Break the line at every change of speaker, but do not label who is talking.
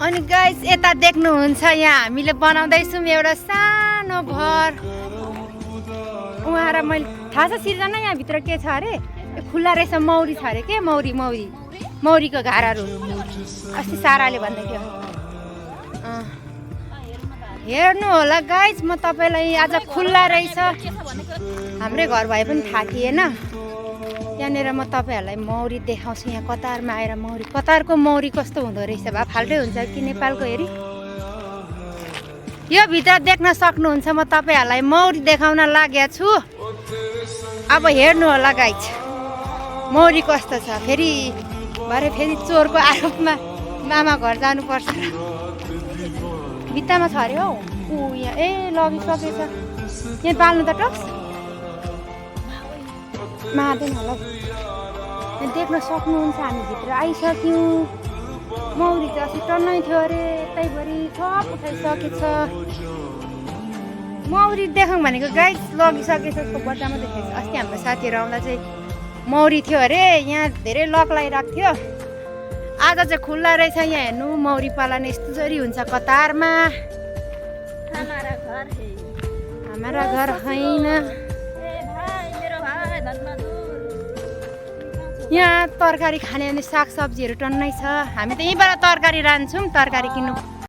अनि गाइस यता देख्नुहुन्छ यहाँ हामीले बनाउँदैछौँ एउटा सानो घर। उहाँ र मैले थाहा छ सिर्जना यहाँभित्र के छ अरे खुल्ला रहेछ मौरी छ अरे के मौरीको घाराहरू अस्ति साराले भन्दै थियो। हेर्नु होला गाइस म तपाईँलाई आज खुल्ला रहेछ हाम्रै घर भए पनि थाहा थिएन। यहाँनिर म तपाईँहरूलाई मौरी देखाउँछु। यहाँ कतारमा आएर मौरी कतारको मौरी कस्तो हुँदो रहेछ भए फाल्टै हुन्छ कि नेपालको हेरी। यो भित्र देख्न सक्नुहुन्छ म तपाईँहरूलाई मौरी देखाउन लागेको छु। अब हेर्नु होला गाइस मौरी कस्तो छ। फेरि भरे फेरि चोरको आरोपमा मामा घर जानुपर्छ र भित्तामा छ अरे हौ। यहाँ लगिसकेछ। यहाँ पाल्नु त टक्स मार्दैन होला। देख्न सक्नुहुन्छ हामी भित्र आइसक्यौँ। मौरी चाहिँ अस्ति टन्नै थियो अरे यतैभरि सब उठाइसकेछ। मौरी देखाउँ भनेको गाइस लगिसकेछ। यसको बट्टामा देखेको छ। अस्ति हाम्रो साथीहरू आउँदा चाहिँ मौरी थियो अरे यहाँ धेरै लक लगाइरहेको थियो। आज चाहिँ खुल्ला रहेछ। यहाँ हेर्नु मौरी पालन यस्तो जरी हुन्छ कतारमा। हमारा घर होइन। यहाँ तरकारी खाने भने सागसब्जीहरू टन्नै छ। हामी त यहीँबाट तरकारी रान्छौँ। तरकारी किन्नु